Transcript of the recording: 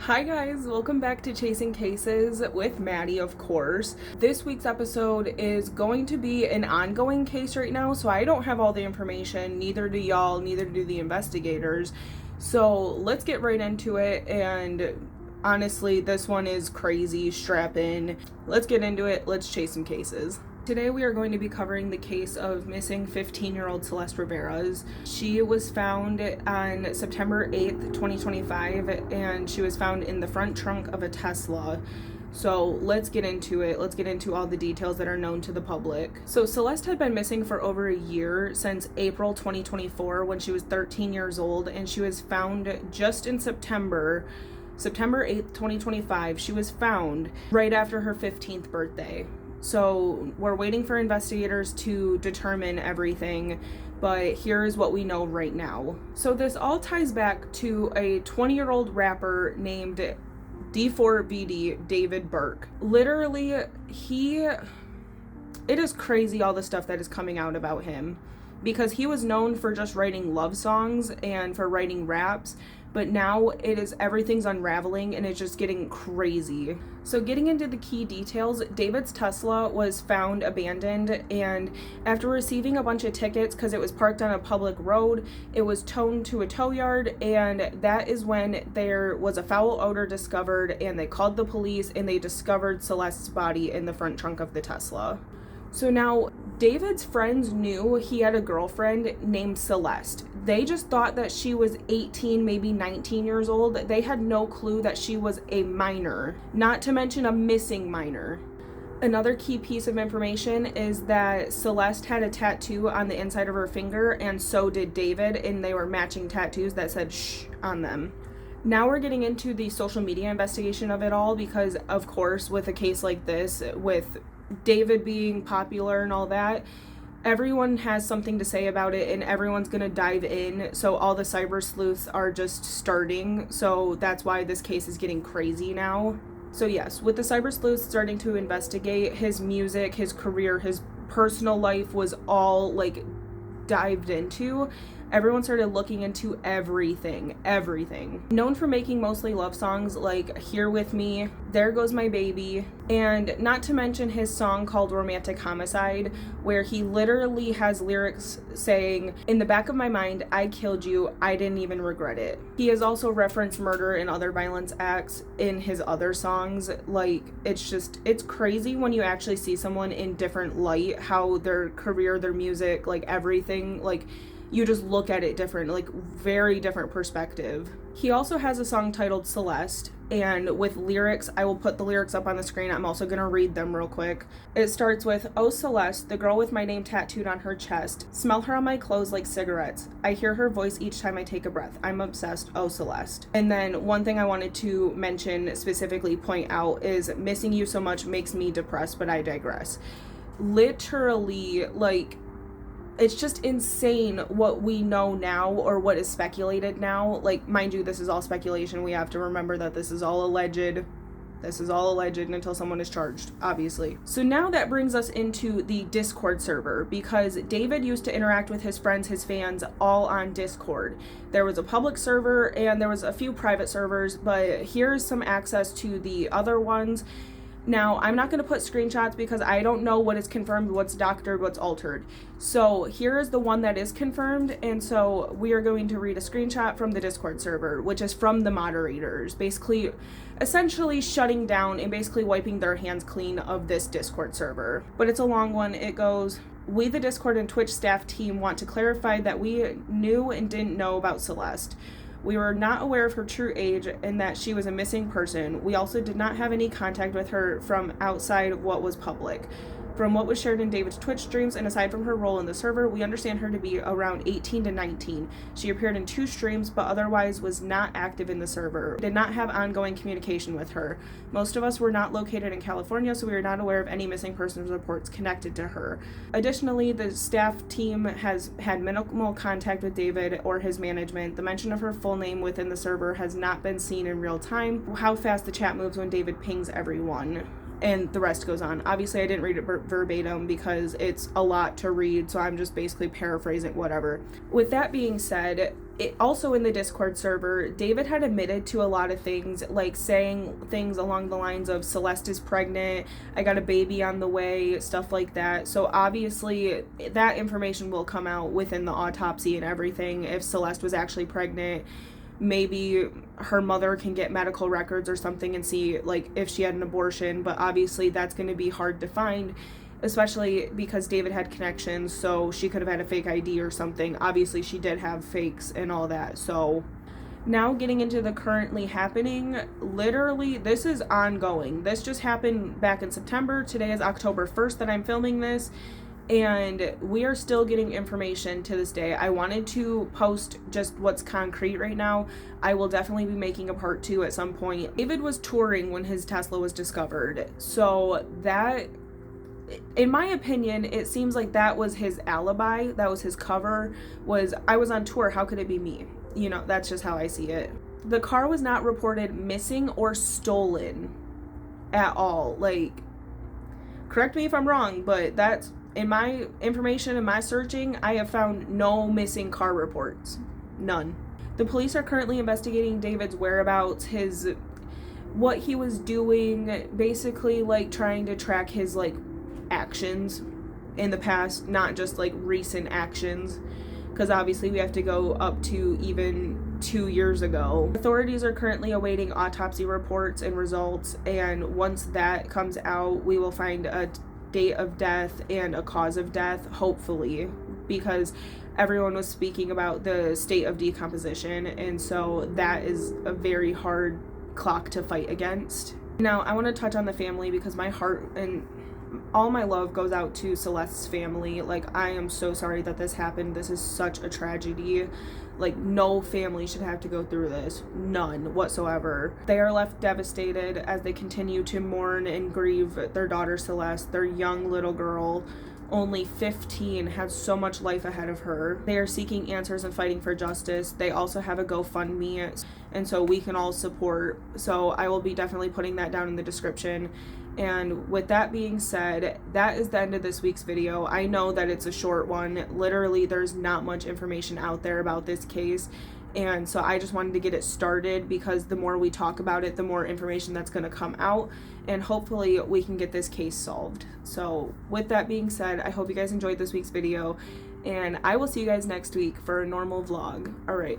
Hi guys, welcome back to Chasing Cases with Maddie, of course. This week's episode is going to be an ongoing case right now, so I don't have all the information, neither do y'all, neither do the investigators. So let's get right into it, and honestly, this one is crazy. Strap in. Let's get into it. Let's chase some cases. Today we are going to be covering the case of missing 15-year-old Celeste Rivas. She was found on September 8th, 2025, and she was found in the front trunk of a Tesla. So let's get into it. Let's get into all the details that are known to the public. So Celeste had been missing for over a year, since April 2024, when she was 13 years old, and she was found just in September 8th, 2025. She was found right after her 15th birthday. So we're waiting for investigators to determine everything, but here's what we know right now. So this all ties back to a 20-year-old rapper named D4VD, David Burke. Literally, it is crazy all the stuff that is coming out about him, because he was known for just writing love songs and for writing raps, but now everything's unraveling and it's just getting crazy. So getting into the key details, David's Tesla was found abandoned, and after receiving a bunch of tickets because it was parked on a public road, it was towed to a tow yard, and that is when there was a foul odor discovered, and they called the police and they discovered Celeste's body in the front trunk of the Tesla. So now, David's friends knew he had a girlfriend named Celeste. They just thought that she was 18, maybe 19 years old. They had no clue that she was a minor, not to mention a missing minor. Another key piece of information is that Celeste had a tattoo on the inside of her finger, and so did David, and they were matching tattoos that said "shh" on them. Now we're getting into the social media investigation of it all, because, of course, with a case like this, with David being popular and all that, everyone has something to say about it, and everyone's gonna dive in. So all the cyber sleuths are just starting, so that's why this case is getting crazy now. So yes, with the cyber sleuths starting to investigate, his music, his career, his personal life was all dived into. Everyone started looking into everything. Known for making mostly love songs like Here With Me, There Goes My Baby, and not to mention his song called Romantic Homicide, where he literally has lyrics saying, "In the back of my mind, I killed you, I didn't even regret it." He has also referenced murder and other violence acts in his other songs. It's crazy when you actually see someone in different light, how their career, their music, everything, you just look at it different, very different perspective. He also has a song titled Celeste, and with lyrics, I will put the lyrics up on the screen. I'm also gonna read them real quick. It starts with, "Oh Celeste, the girl with my name tattooed on her chest. Smell her on my clothes like cigarettes. I hear her voice each time I take a breath. I'm obsessed, oh Celeste." And then one thing I wanted to mention, specifically point out, is "Missing you so much makes me depressed, but I digress." Literally, it's just insane what we know now, or what is speculated now. Mind you, this is all speculation. We have to remember that this is all alleged. This is all alleged until someone is charged, obviously. So now that brings us into the Discord server, because David used to interact with his friends, his fans, all on Discord. There was a public server and there was a few private servers, but here's some access to the other ones. Now, I'm not going to put screenshots because I don't know what is confirmed, what's doctored, what's altered. So here is the one that is confirmed, and so we are going to read a screenshot from the Discord server, which is from the moderators, essentially shutting down and basically wiping their hands clean of this Discord server. But it's a long one. It goes, "We, the Discord and Twitch staff team, want to clarify that we knew and didn't know about Celeste. We were not aware of her true age and that she was a missing person. We also did not have any contact with her from outside what was public. From what was shared in David's Twitch streams, and aside from her role in the server, we understand her to be around 18 to 19. She appeared in 2 streams, but otherwise was not active in the server. We did not have ongoing communication with her. Most of us were not located in California, so we are not aware of any missing persons reports connected to her. Additionally, the staff team has had minimal contact with David or his management. The mention of her full name within the server has not been seen in real time. How fast the chat moves when David pings everyone." and the rest goes on. Obviously, I didn't read it verbatim because it's a lot to read, so I'm just basically paraphrasing whatever. With that being said, it also in the Discord server, David had admitted to a lot of things, like saying things along the lines of Celeste is pregnant, I got a baby on the way, stuff like that. So obviously that information will come out within the autopsy and everything. If Celeste was actually pregnant, maybe her mother can get medical records or something and see like if she had an abortion, but obviously that's going to be hard to find, especially because David had connections, so she could have had a fake ID or something. Obviously she did have fakes and all that. So now getting into the currently happening, literally this is ongoing. This just happened back in September. Today is October 1st that I'm filming this, and we are still getting information to this day. I wanted to post just what's concrete right now. I will definitely be making a part 2 at some point. David was touring when his Tesla was discovered, so that, in my opinion, it seems like that was his alibi. That was his cover, was I was on tour, how could it be me? You know, that's just how I see it. The car was not reported missing or stolen at all. Like, correct me if I'm wrong, but that's, in my information and my searching, I have found no missing car reports. None. The police are currently investigating David's whereabouts, what he was doing, basically like trying to track his like actions in the past, not just like recent actions, because obviously we have to go up to even 2 years ago. Authorities are currently awaiting autopsy reports and results, and once that comes out, we will find a date of death and a cause of death, hopefully, because everyone was speaking about the state of decomposition, and so that is a very hard clock to fight against. Now I want to touch on the family, because my heart and all my love goes out to Celeste's family. Like, I am so sorry that this happened. This is such a tragedy. Like, no family should have to go through this. None whatsoever. They are left devastated as they continue to mourn and grieve their daughter Celeste, their young little girl, only 15, has so much life ahead of her. They are seeking answers and fighting for justice. They also have a GoFundMe, and so we can all support. So I will be definitely putting that down in the description. And with that being said, that is the end of this week's video. I know that it's a short one. Literally, there's not much information out there about this case. And so I just wanted to get it started, because the more we talk about it, the more information that's going to come out, and hopefully we can get this case solved. So with that being said, I hope you guys enjoyed this week's video, and I will see you guys next week for a normal vlog. All right.